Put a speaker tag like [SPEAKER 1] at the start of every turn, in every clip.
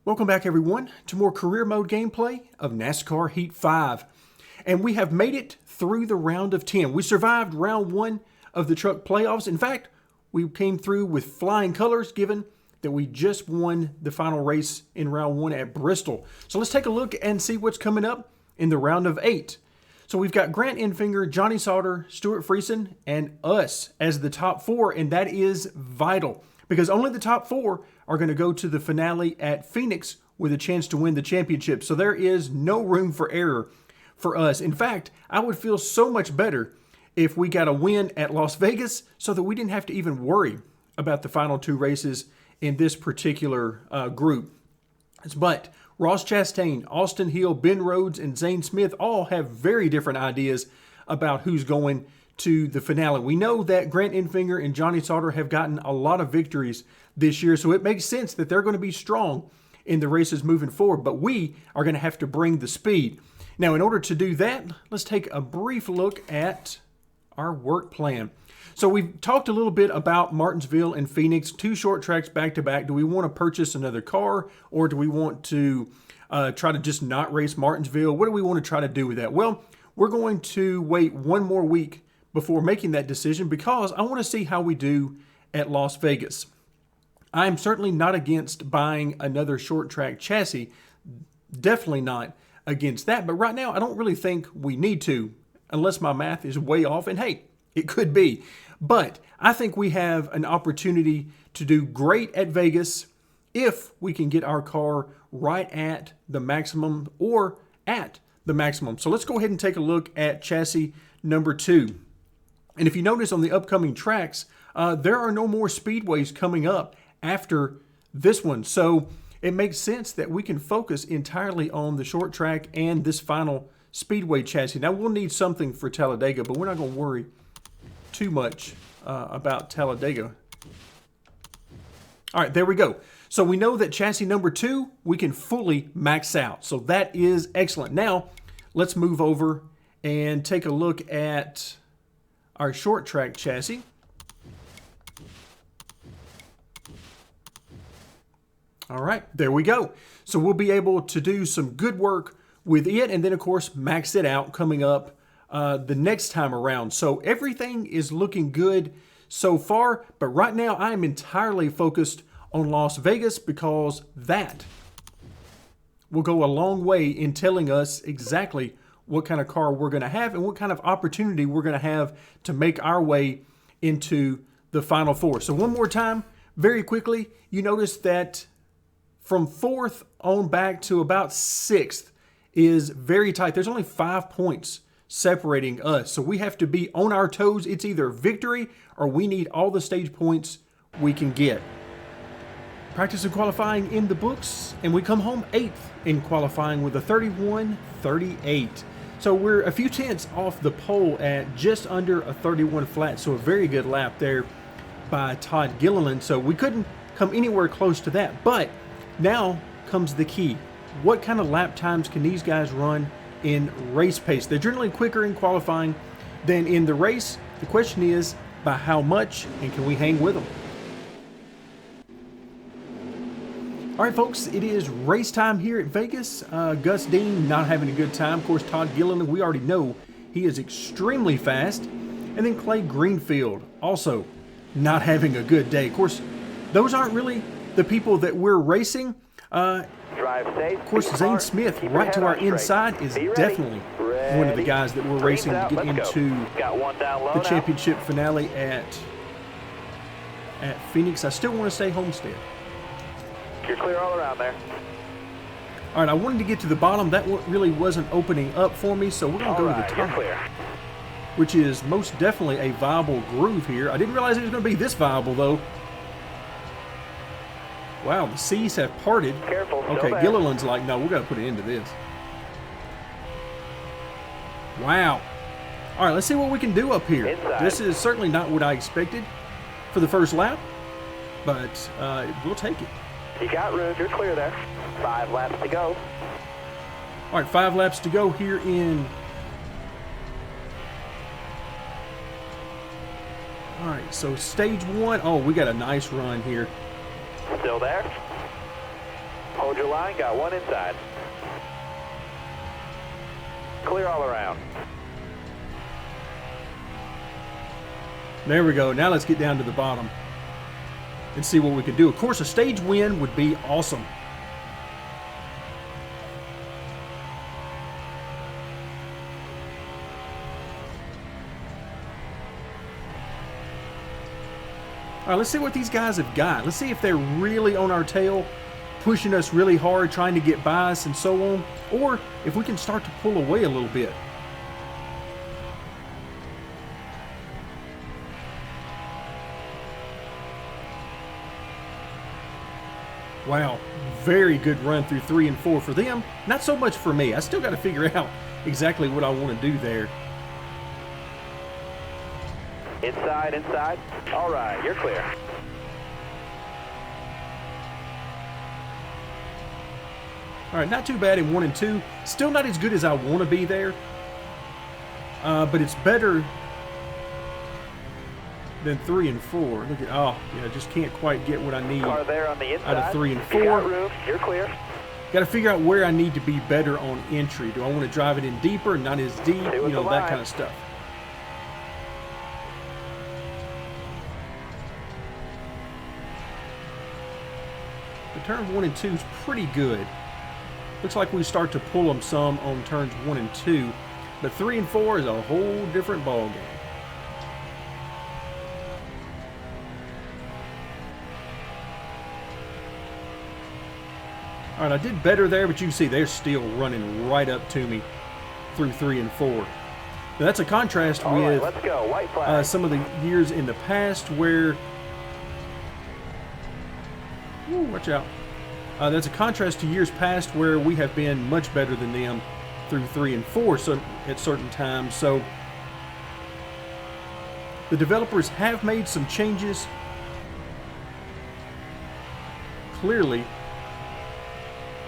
[SPEAKER 1] Welcome back everyone to more career mode gameplay of NASCAR Heat 5. And we have made it through the round of 10. We survived round 1 of the truck playoffs. In fact, we came through with flying colors given that we just won the final race in round 1 at Bristol. So let's take a look and see what's coming up in the round of 8. So we've got Grant Enfinger, Johnny Sauter, Stuart Friesen, and us as the top 4, and that is vital because only the top 4 are going to go to the finale at Phoenix with a chance to win the championship. So there is no room for error for us. In fact, I would feel so much better if we got a win at Las Vegas so that we didn't have to even worry about the final 2 races in this particular group. But Ross Chastain, Austin Hill, Ben Rhodes, and Zane Smith all have very different ideas about who's going to the finale. We know that Grant Enfinger and Johnny Sauter have gotten a lot of victories this year, so it makes sense that they're going to be strong in the races moving forward, but we are going to have to bring the speed. Now, in order to do that, let's take a brief look at our work plan. So we've talked a little bit about Martinsville and Phoenix, 2 short tracks back-to-back. Do we want to purchase another car, or do we want to try to just not race Martinsville? What do we want to try to do with that? Well, we're going to wait 1 more week before making that decision because I want to see how we do at Las Vegas. I'm certainly not against buying another short track chassis. Definitely not against that. But right now, I don't really think we need to, unless my math is way off. And hey, it could be. But I think we have an opportunity to do great at Vegas if we can get our car right at the maximum or at the maximum. So let's go ahead and take a look at chassis number 2. And if you notice on the upcoming tracks, there are no more speedways coming up after this one. So it makes sense that we can focus entirely on the short track and this final speedway chassis. Now we'll need something for Talladega, but we're not going to worry too much about Talladega. All right, there we go. So we know that chassis number 2, we can fully max out. So that is excellent. Now let's move over and take a look at our short track chassis. All right, there we go. So we'll be able to do some good work with it and then, of course, max it out coming up the next time around. So everything is looking good so far, but right now I am entirely focused on Las Vegas because that will go a long way in telling us exactly what kind of car we're going to have and what kind of opportunity we're going to have to make our way into the Final 4. So one more time, very quickly, you notice that from 4th on back to about 6th is very tight. There's only 5 points separating us. So we have to be on our toes. It's either victory or we need all the stage points we can get. Practice and qualifying in the books, and we come home 8th in qualifying with a 31.38. So we're a few tenths off the pole at just under a 31 flat. So a very good lap there by Todd Gilliland. So we couldn't come anywhere close to that. But now comes the key. What kind of lap times can these guys run in race pace? They're generally quicker in qualifying than in the race. The question is, by how much, and can we hang with them? All right, folks, it is race time here at Vegas. Gus Dean not having a good time. Of course, Todd Gilliland, we already know he is extremely fast. And then Clay Greenfield also not having a good day. Of course, those aren't really the people that we're racing. Of course, Zane Smith, right to our inside, is definitely one of the guys that we're racing to get into the championship finale at Phoenix. I still want to say Homestead.
[SPEAKER 2] You're clear all around there.
[SPEAKER 1] All right, I wanted to get to the bottom. That really wasn't opening up for me, so we're going to go to the top, which is most definitely a viable groove here. I didn't realize it was going to be this viable, though. Wow, the seas have parted.
[SPEAKER 2] Careful.
[SPEAKER 1] Okay, Gilliland's like, no, we're going to put an end to this. Wow. All right, let's see what we can do up here.
[SPEAKER 2] Inside.
[SPEAKER 1] This is certainly not what I expected for the first lap, but we'll take it.
[SPEAKER 2] You got room. You're clear there. 5 laps to go.
[SPEAKER 1] All right, 5 laps to go here in... All right, so stage 1. Oh, we got a nice run here.
[SPEAKER 2] Still there. Hold Hold your line, got one inside. Clear all around.
[SPEAKER 1] There we go. Now let's get down to the bottom and see what we can do. Of course, a stage win would be awesome. All right, let's see what these guys have got. Let's see if they're really on our tail, pushing us really hard, trying to get by us and so on, or if we can start to pull away a little bit. Wow, very good run through 3 and 4 for them. Not so much for me. I still got to figure out exactly what I want to do there.
[SPEAKER 2] Inside, inside. All right, you're clear.
[SPEAKER 1] All right, not too bad in 1 and 2. Still not as good as I want to be there, but it's better than 3 and 4. Look at, oh yeah, just can't quite get what I need
[SPEAKER 2] Car there on the inside.
[SPEAKER 1] out of 3 and 4.
[SPEAKER 2] You got room. You're clear.
[SPEAKER 1] Got to figure out where I need to be better on entry. Do I want to drive it in deeper, not as deep, you know, that kind of stuff. The turn 1 and 2 is pretty good. Looks like we start to pull them some on turns 1 and 2, but 3 and 4 is a whole different ball game. All right, I did better there, but you can see they're still running right up to me through 3 and 4. Now, that's a contrast with
[SPEAKER 2] let's go. White flag.
[SPEAKER 1] some of the years in the past where, ooh, watch out. That's a contrast to years past where we have been much better than them through 3 and 4 so, at certain times. So the developers have made some changes. Clearly.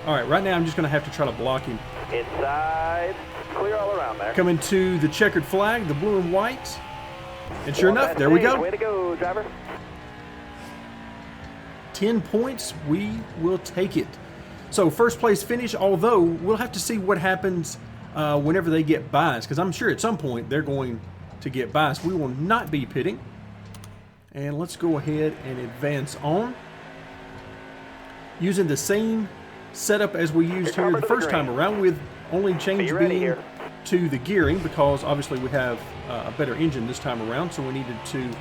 [SPEAKER 1] All right, right now I'm just going to have to try to block him.
[SPEAKER 2] Inside. Clear all around there.
[SPEAKER 1] Coming to the checkered flag, the blue and white. And sure enough, there we go.
[SPEAKER 2] Way to go, driver.
[SPEAKER 1] 10 points, we will take it. So first place finish, although we'll have to see what happens whenever they get by us, because I'm sure at some point they're going to get by us. We will not be pitting. And let's go ahead and advance on. Using the same setup as we used here the first time around, with only change being to the gearing, because obviously we have a better engine this time around, so we needed to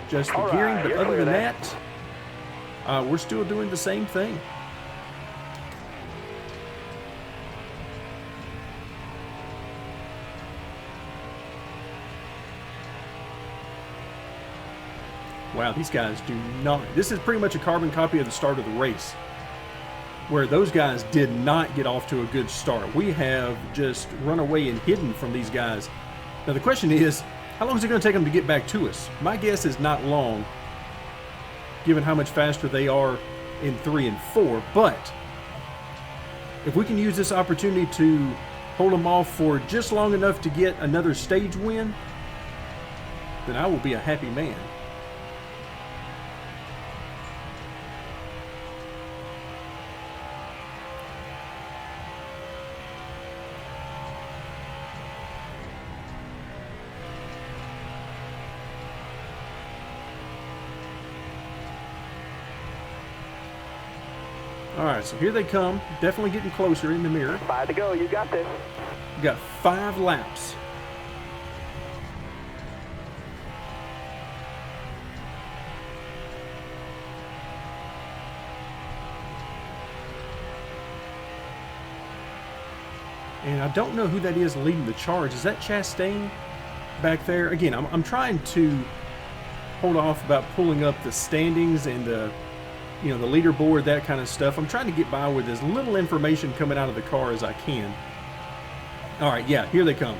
[SPEAKER 1] adjust the gearing. But other than that, we're still doing the same thing. Wow, these guys do not. This is pretty much a carbon copy of the start of the race, where those guys did not get off to a good start. We have just run away and hidden from these guys. Now the question is, how long is it going to take them to get back to us? My guess is not long, given how much faster they are in 3 and 4. But if we can use this opportunity to hold them off for just long enough to get another stage win, then I will be a happy man. All right, so here they come. Definitely getting closer in the mirror.
[SPEAKER 2] 5 to go. You got this.
[SPEAKER 1] We got 5 laps. And I don't know who that is leading the charge. Is that Chastain back there? Again, I'm trying to hold off about pulling up the standings and the leaderboard, that kind of stuff. I'm trying to get by with as little information coming out of the car as I can. All right, yeah, here they come.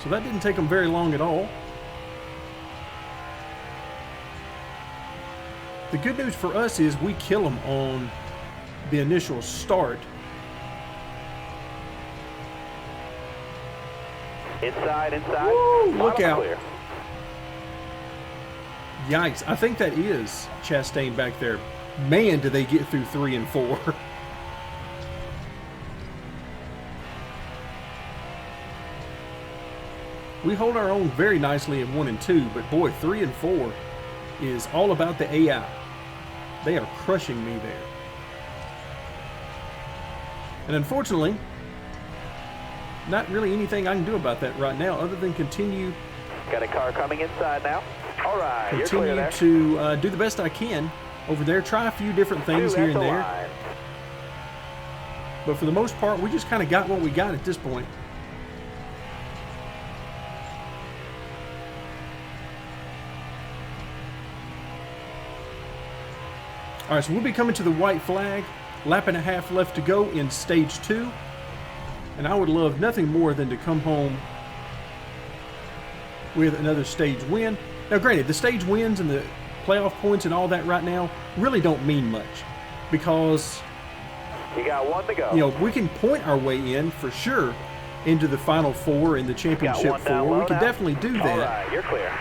[SPEAKER 1] So that didn't take them very long at all. The good news for us is we kill them on the initial start.
[SPEAKER 2] Inside.
[SPEAKER 1] Woo, look
[SPEAKER 2] Bottom
[SPEAKER 1] out.
[SPEAKER 2] clear.
[SPEAKER 1] Yikes. I think that is Chastain back there. Man, do they get through 3 and 4. We hold our own very nicely in 1 and 2, but boy, 3 and 4 is all about the AI. They are crushing me there. And unfortunately, not really anything I can do about that right now other than continue
[SPEAKER 2] Got a car coming inside now. All right, you're clear there.
[SPEAKER 1] to do the best I can over there. Try a few different things here and there. But for the most part, we just kind of got what we got at this point. All right, so we'll be coming to the white flag. Lap and a half left to go in stage 2. And I would love nothing more than to come home with another stage win. Now, granted, the stage wins and the playoff points and all that right now really don't mean much because
[SPEAKER 2] you got 1 to go.
[SPEAKER 1] You know, we can point our way in for sure into the Final 4 and the Championship 4. We can definitely do that.
[SPEAKER 2] All right, you're clear.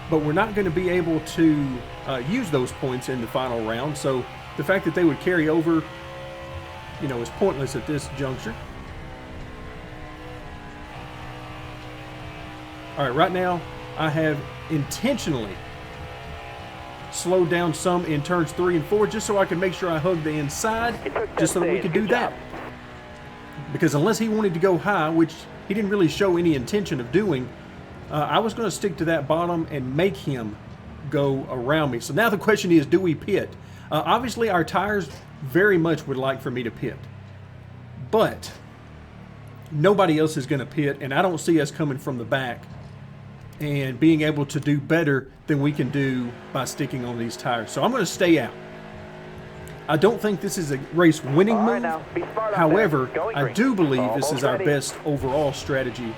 [SPEAKER 1] But we're not going to be able to use those points in the final round. So the fact that they would carry over, you know, is pointless at this juncture. All right, right now I have intentionally slowed down some in turns 3 and 4 just so I can make sure I hug the inside, just so that we could do that. Because unless he wanted to go high, which he didn't really show any intention of doing, I was going to stick to that bottom and make him go around me. So now the question is, do we pit? Obviously, our tires very much would like for me to pit. But nobody else is going to pit, and I don't see us coming from the back and being able to do better than we can do by sticking on these tires. So I'm going to stay out. I don't think this is a race winning move. However, I do believe this is our best overall strategy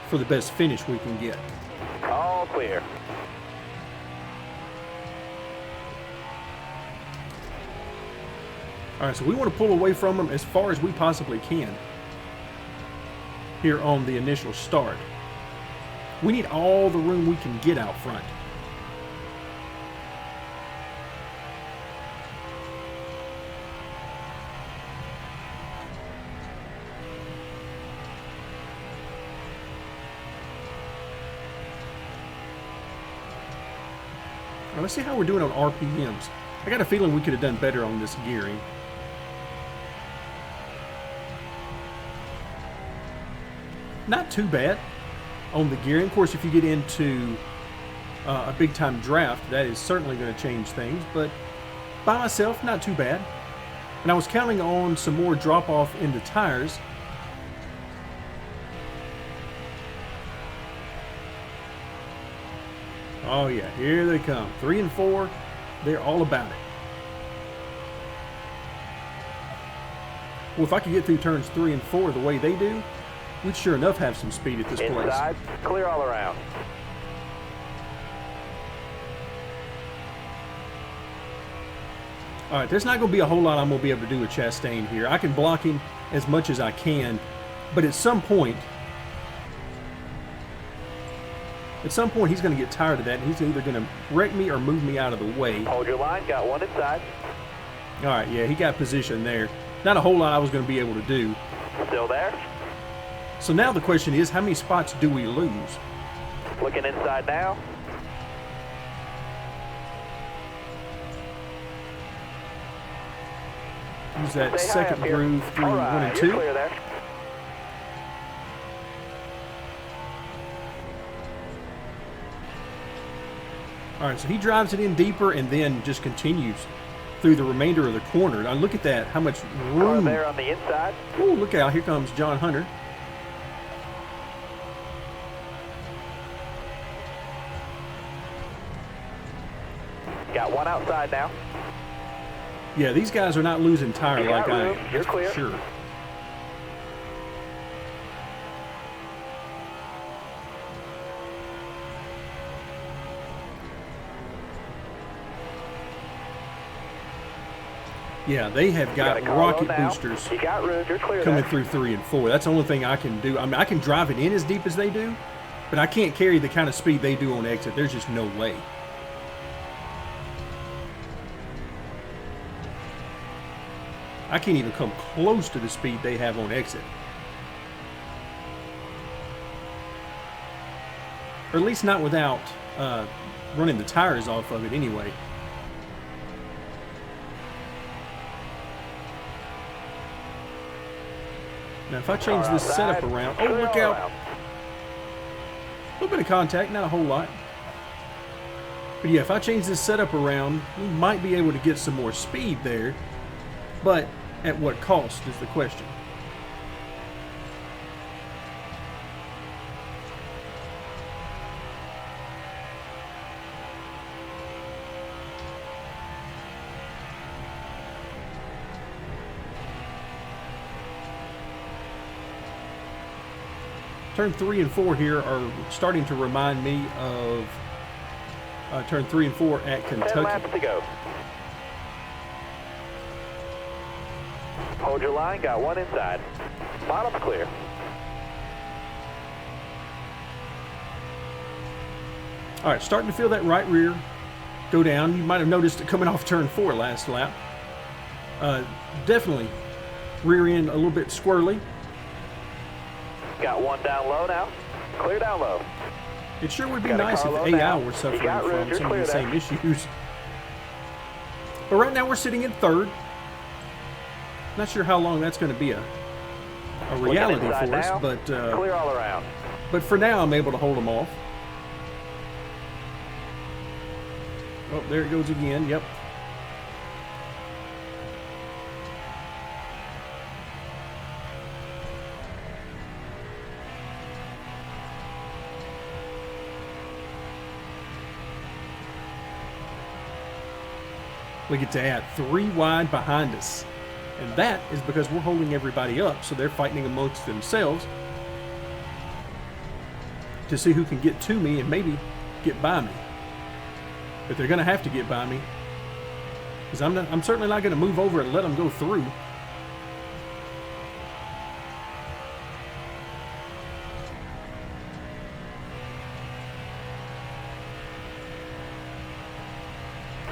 [SPEAKER 1] for the best finish we can get.
[SPEAKER 2] All clear.
[SPEAKER 1] All right, so we want to pull away from them as far as we possibly can here on the initial start. We need all the room we can get out front. Now, let's see how we're doing on RPMs. I got a feeling we could have done better on this gearing. Not too bad on the gearing. Of course, if you get into a big-time draft, that is certainly going to change things. But by myself, not too bad. And I was counting on some more drop-off in the tires. Oh yeah, here they come. 3 and 4, they're all about it. Well, if I could get through turns 3 and 4 the way they do, we'd sure enough have some speed at this place.
[SPEAKER 2] Inside, clear all around.
[SPEAKER 1] All right, there's not going to be a whole lot I'm going to be able to do with Chastain here. I can block him as much as I can, but at some point he's going to get tired of that, and he's either going to wreck me or move me out of the way.
[SPEAKER 2] Hold your line, got 1 inside.
[SPEAKER 1] All right, yeah, he got position there. Not a whole lot I was going to be able to do.
[SPEAKER 2] Still there?
[SPEAKER 1] So now the question is, how many spots do we lose?
[SPEAKER 2] Looking inside now.
[SPEAKER 1] Use that second groove through 1 and 2.
[SPEAKER 2] Clear there.
[SPEAKER 1] All right, so he drives it in deeper and then just continues through the remainder of the corner. Now look at that, how much room.
[SPEAKER 2] There on the inside.
[SPEAKER 1] Ooh, look out, here comes John Hunter.
[SPEAKER 2] Got 1 outside now.
[SPEAKER 1] Yeah, these guys are not losing tire like I am.
[SPEAKER 2] You're clear.
[SPEAKER 1] Sure. Yeah, they have got rocket boosters
[SPEAKER 2] You got room. You're clear
[SPEAKER 1] coming
[SPEAKER 2] there.
[SPEAKER 1] through 3 and 4. That's the only thing I can do. I mean, I can drive it in as deep as they do, but I can't carry the kind of speed they do on exit. There's just no way. I can't even come close to the speed they have on exit. Or at least not without running the tires off of it anyway. Now if I change this setup around, oh look out! A little bit of contact, not a whole lot. But yeah, if I change this setup around, we might be able to get some more speed there. But at what cost is the question. Turn 3 and 4 here are starting to remind me of turn 3 and 4 at
[SPEAKER 2] 10
[SPEAKER 1] Kentucky.
[SPEAKER 2] laps to go. Hold your line, got one inside. Bottom's clear.
[SPEAKER 1] All right, starting to feel that right rear go down. You might have noticed it coming off turn 4 last lap. Definitely rear end a little bit squirrely.
[SPEAKER 2] Got one down low now. Clear down low.
[SPEAKER 1] It sure would be
[SPEAKER 2] Got a
[SPEAKER 1] nice if
[SPEAKER 2] car low
[SPEAKER 1] AI
[SPEAKER 2] now.
[SPEAKER 1] were suffering
[SPEAKER 2] You got room,
[SPEAKER 1] from
[SPEAKER 2] you're
[SPEAKER 1] some of
[SPEAKER 2] clear
[SPEAKER 1] the same
[SPEAKER 2] there.
[SPEAKER 1] issues. But right now we're sitting in third. Not sure how long that's going to be a reality for
[SPEAKER 2] inside
[SPEAKER 1] us,
[SPEAKER 2] now.
[SPEAKER 1] but
[SPEAKER 2] Clear all around.
[SPEAKER 1] for now I'm able to hold them off. Oh, there it goes again. Yep. Look at that, 3 wide behind us. And that is because we're holding everybody up, so they're fighting amongst themselves to see who can get to me and maybe get by me. But they're going to have to get by me, because I'm certainly not going to move over and let them go through.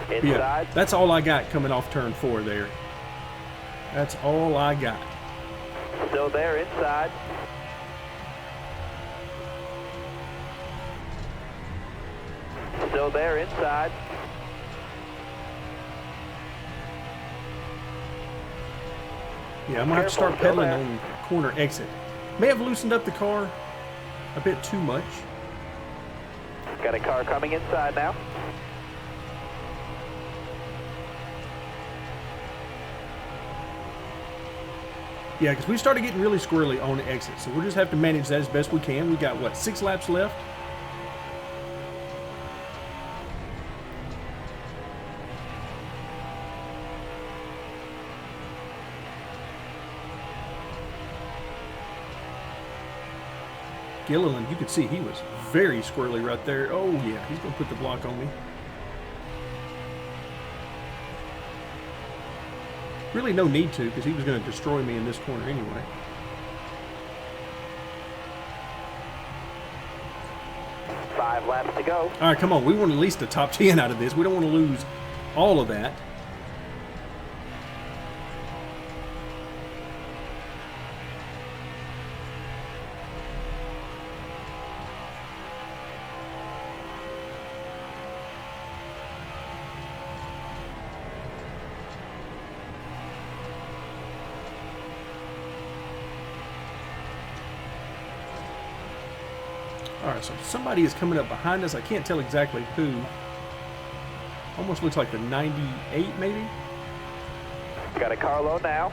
[SPEAKER 2] Inside.
[SPEAKER 1] Yeah, that's all I got coming off turn 4 there. That's all I got.
[SPEAKER 2] Still there, inside. Still there, inside.
[SPEAKER 1] Yeah, I'm going to have to start
[SPEAKER 2] Careful, still
[SPEAKER 1] pedaling on corner exit. May have loosened up the car a bit too much.
[SPEAKER 2] Got a car coming inside now.
[SPEAKER 1] Yeah, because we started getting really squirrely on exit, so we'll just have to manage that as best we can. We got, what, 6 laps left? Gilliland, you could see he was very squirrely right there. Oh, yeah, he's going to put the block on me. Really no need to, because he was going to destroy me in this corner anyway.
[SPEAKER 2] Five laps to go.
[SPEAKER 1] All right, come on. We want at least a top 10 out of this. We don't want to lose all of that. All right, so somebody is coming up behind us. I can't tell exactly who. Almost looks like the 98, maybe?
[SPEAKER 2] Got a car low now.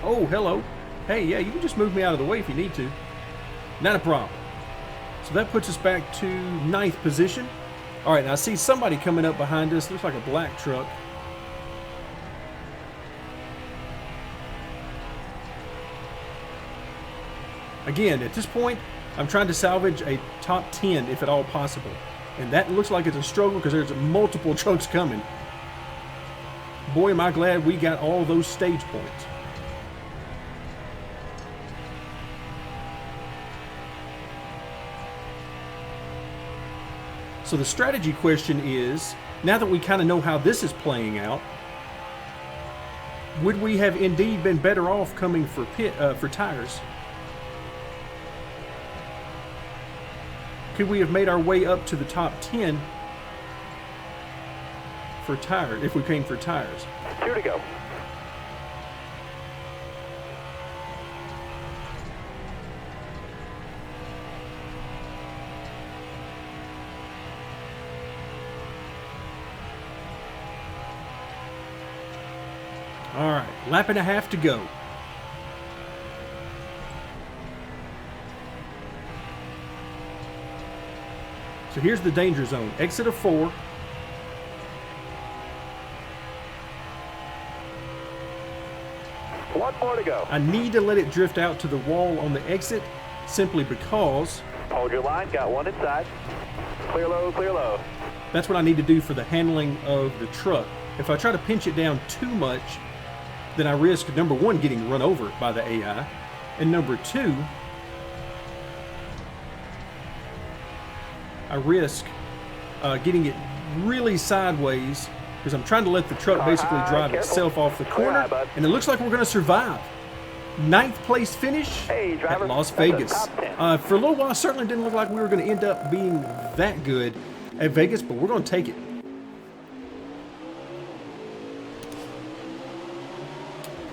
[SPEAKER 1] Oh, hello. Hey, yeah, you can just move me out of the way if you need to. Not a problem. So that puts us back to 9th position. All right, now I see somebody coming up behind us. Looks like a black truck. Again, at this point, I'm trying to salvage a top 10 if at all possible. And that looks like it's a struggle because there's multiple trucks coming. boy, am I glad we got all those stage points. So the strategy question is, now that we kind of know how this is playing out, would we have indeed been better off coming for tires? Could we have made our way up to the top 10 for tires if we came for tires?
[SPEAKER 2] 2 to go.
[SPEAKER 1] All right, lap and a half to go. So here's the danger zone. Exit of 4.
[SPEAKER 2] One more to go.
[SPEAKER 1] I need to let it drift out to the wall on the exit simply because
[SPEAKER 2] Hold your line. Got one inside. Clear low, clear low.
[SPEAKER 1] that's what I need to do for the handling of the truck. If I try to pinch it down too much, then I risk, number one, getting run over by the AI, and number two, I risk getting it really sideways because I'm trying to let the truck basically drive itself off the corner, and it looks like we're going to survive. 9th place finish at Las Vegas. For a little while, it certainly didn't look like we were going to end up being that good at Vegas, but we're going to take it.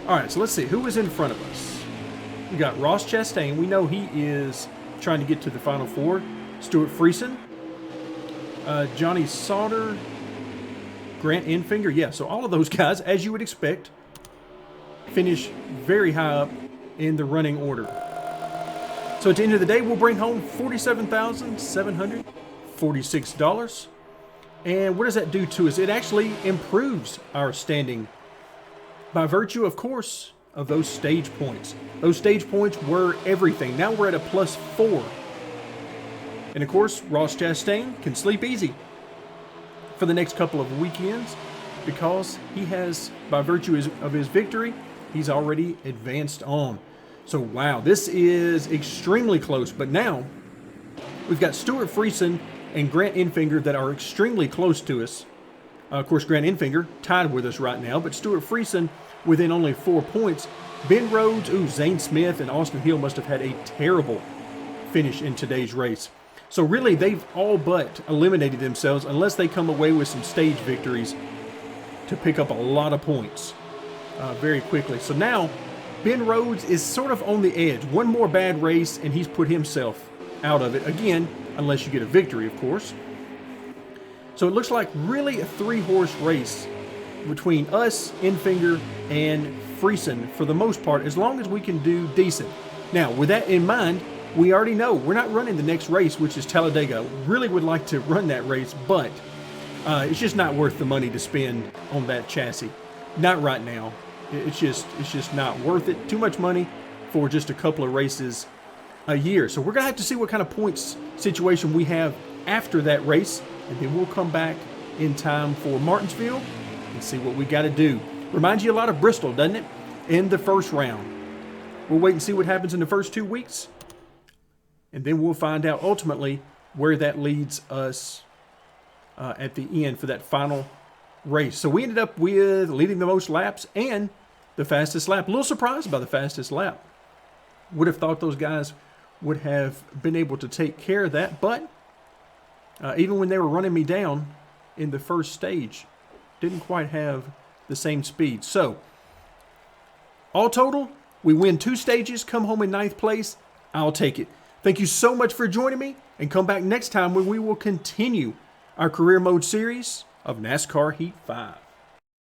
[SPEAKER 1] All right, so let's see. Who is in front of us? We got Ross Chastain. We know he is trying to get to the Final Four. Stuart Friesen. Johnny Sauter. Grant Enfinger. Yeah, so all of those guys, as you would expect, finish very high up in the running order. So at the end of the day, we'll bring home $47,746. And what does that do to us? It actually improves our standing by virtue, of course, of those stage points. Those stage points were everything. Now we're at a +4. And of course, Ross Chastain can sleep easy for the next couple of weekends because he has, by virtue of his victory, he's already advanced on. So, wow, this is extremely close. But now we've got Stuart Friesen and Grant Enfinger that are extremely close to us. Of course, Grant Enfinger tied with us right now, but Stuart Friesen within only 4 points. Ben Rhodes, Zane Smith, and Austin Hill must have had a terrible finish in today's race. So really, they've all but eliminated themselves unless they come away with some stage victories to pick up a lot of points very quickly. So now, Ben Rhodes is sort of on the edge. One more bad race, and he's put himself out of it. Again, unless you get a victory, of course. So it looks like really a 3-horse race between us, Enfinger, and Friesen for the most part, as long as we can do decent. Now, with that in mind, we already know we're not running the next race, which is Talladega. Really would like to run that race, but it's just not worth the money to spend on that chassis. Not right now. It's just not worth it. Too much money for just a couple of races a year. So we're going to have to see what kind of points situation we have after that race, and then we'll come back in time for Martinsville and see what we got to do. Reminds you a lot of Bristol, doesn't it? In the first round. We'll wait and see what happens in the first 2 weeks, and then we'll find out ultimately where that leads us at the end for that final race. So we ended up with leading the most laps and the fastest lap. A little surprised by the fastest lap. Would have thought those guys would have been able to take care of that, but even when they were running me down in the first stage, didn't quite have the same speed. So, all total, we win 2 stages, come home in 9th place. I'll take it. Thank you so much for joining me, and come back next time when we will continue our career mode series of NASCAR Heat 5.